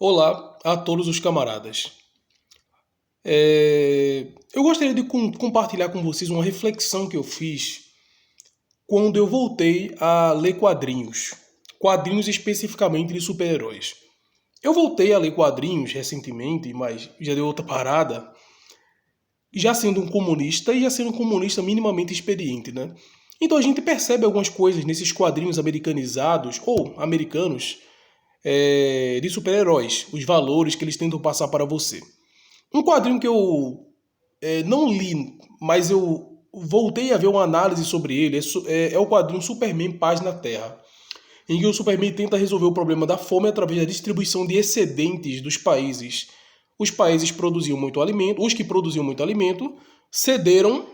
Olá a todos os camaradas. Eu gostaria de compartilhar com vocês uma reflexão que eu fiz quando eu voltei a ler quadrinhos. Quadrinhos especificamente de super-heróis. Eu voltei a ler quadrinhos recentemente, mas já deu outra parada, já sendo um comunista e já sendo um comunista minimamente experiente, né? Então a gente percebe algumas coisas nesses quadrinhos americanizados ou americanos de super-heróis, os valores que eles tentam passar para você. Um quadrinho que eu não li, mas eu voltei a ver uma análise sobre ele, é o quadrinho Superman Paz na Terra, em que o Superman tenta resolver o problema da fome através da distribuição de excedentes dos países. Os países produziam muito alimento, os que produziam muito alimento cederam,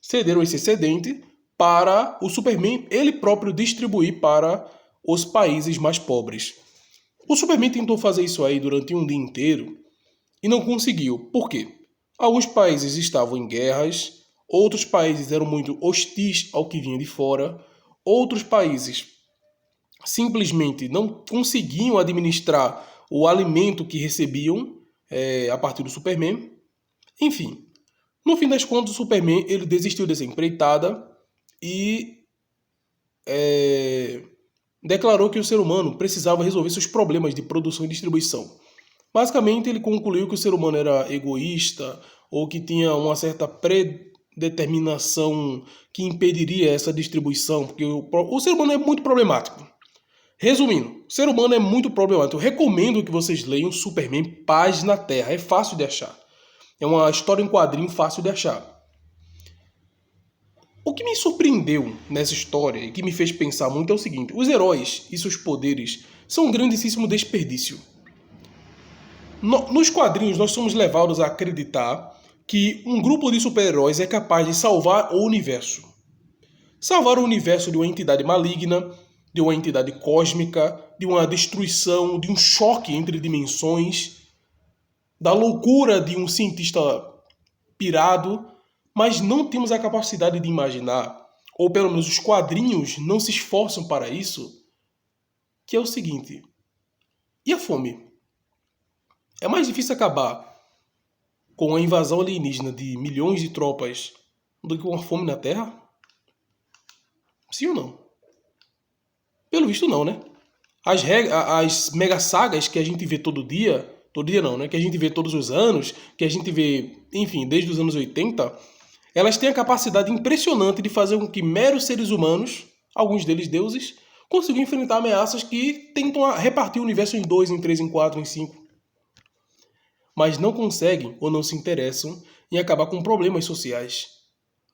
cederam esse excedente para o Superman ele próprio distribuir para os países mais pobres. O Superman tentou fazer isso aí durante um dia inteiro e não conseguiu. Por quê? Alguns países estavam em guerras, outros países eram muito hostis ao que vinha de fora, outros países simplesmente não conseguiam administrar o alimento que recebiam a partir do Superman. Enfim, no fim das contas, o Superman ele desistiu dessa empreitada e declarou que o ser humano precisava resolver seus problemas de produção e distribuição. Basicamente, ele concluiu que o ser humano era egoísta ou que tinha uma certa predeterminação que impediria essa distribuição, porque o ser humano é muito problemático. Resumindo, o ser humano é muito problemático. Eu recomendo que vocês leiam Superman Paz na Terra. É fácil de achar. É uma história em quadrinho fácil de achar. O que me surpreendeu nessa história e que me fez pensar muito é o seguinte: os heróis e seus poderes são um grandíssimo desperdício. Nos quadrinhos, nós somos levados a acreditar que um grupo de super-heróis é capaz de salvar o universo. Salvar o universo de uma entidade maligna, de uma entidade cósmica, de uma destruição, de um choque entre dimensões, da loucura de um cientista pirado, mas não temos a capacidade de imaginar, ou pelo menos os quadrinhos não se esforçam para isso, que é o seguinte: e a fome? É mais difícil acabar com a invasão alienígena de milhões de tropas do que uma fome na Terra? Sim ou não? Pelo visto não, né? As mega sagas que a gente vê todo dia não, né? Que a gente vê todos os anos, que a gente vê, enfim, desde os anos 80, elas têm a capacidade impressionante de fazer com que meros seres humanos, alguns deles deuses, consigam enfrentar ameaças que tentam repartir o universo em dois, em três, em quatro, em cinco. Mas não conseguem ou não se interessam em acabar com problemas sociais.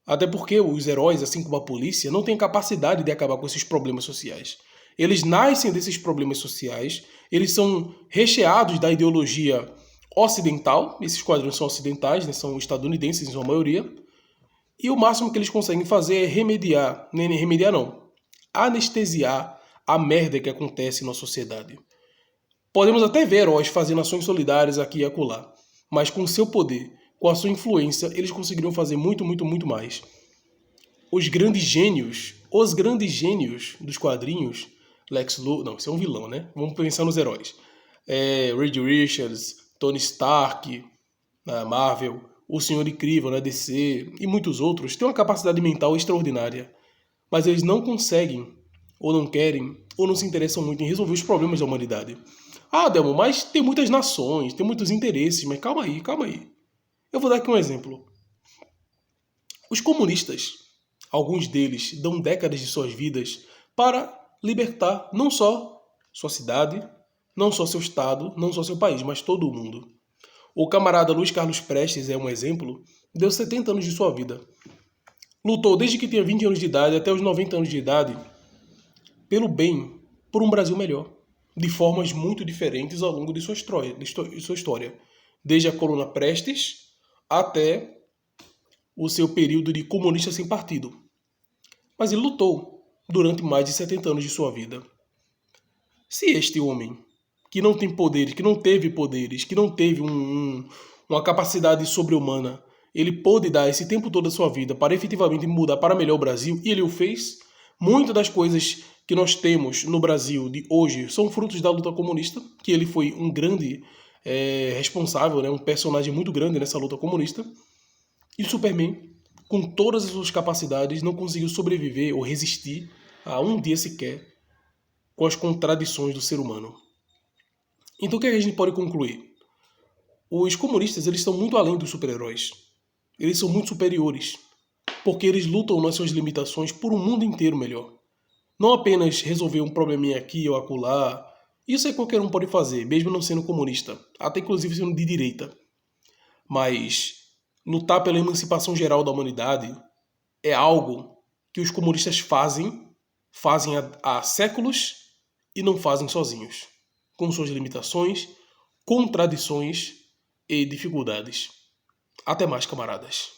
Até porque os heróis, assim como a polícia, não têm capacidade de acabar com esses problemas sociais. Eles nascem desses problemas sociais, eles são recheados da ideologia ocidental, esses quadrinhos são ocidentais, né, são estadunidenses em sua maioria, e o máximo que eles conseguem fazer é remediar, nem remediar não, anestesiar a merda que acontece na sociedade. Podemos até ver heróis fazendo ações solidárias aqui e acolá, mas com seu poder, com a sua influência, eles conseguiriam fazer muito, muito, muito mais. Os grandes gênios dos quadrinhos, Lex Luthor, não, isso é um vilão, né? Vamos pensar nos heróis. Reed Richards, Tony Stark, na Marvel, o Senhor Incrível na DC e muitos outros têm uma capacidade mental extraordinária, mas eles não conseguem, ou não querem, ou não se interessam muito em resolver os problemas da humanidade. Ah, Delmo, mas tem muitas nações, tem muitos interesses, mas calma aí, calma aí. Eu vou dar aqui um exemplo. Os comunistas, alguns deles dão décadas de suas vidas para libertar não só sua cidade, não só seu estado, não só seu país, mas todo o mundo. O camarada Luiz Carlos Prestes é um exemplo, deu 70 anos de sua vida. Lutou desde que tinha 20 anos de idade até os 90 anos de idade pelo bem, por um Brasil melhor, de formas muito diferentes ao longo de sua história. Desde a coluna Prestes até o seu período de comunista sem partido. Mas ele lutou durante mais de 70 anos de sua vida. Se este homem, que não tem poderes, que não teve uma capacidade sobre-humana, ele pôde dar esse tempo todo da sua vida para efetivamente mudar para melhor o Brasil, e ele o fez, muitas das coisas que nós temos no Brasil de hoje são frutos da luta comunista, que ele foi um grande responsável, né, um personagem muito grande nessa luta comunista. E o Superman, com todas as suas capacidades, não conseguiu sobreviver ou resistir a um dia sequer com as contradições do ser humano. Então o que a gente pode concluir? Os comunistas eles estão muito além dos super-heróis. Eles são muito superiores, porque eles lutam nas suas limitações por um mundo inteiro melhor. Não apenas resolver um probleminha aqui ou acolá. Isso aí qualquer um pode fazer, mesmo não sendo comunista, até inclusive sendo de direita. Mas lutar pela emancipação geral da humanidade é algo que os comunistas fazem há séculos e não fazem sozinhos, com suas limitações, contradições e dificuldades. Até mais, camaradas.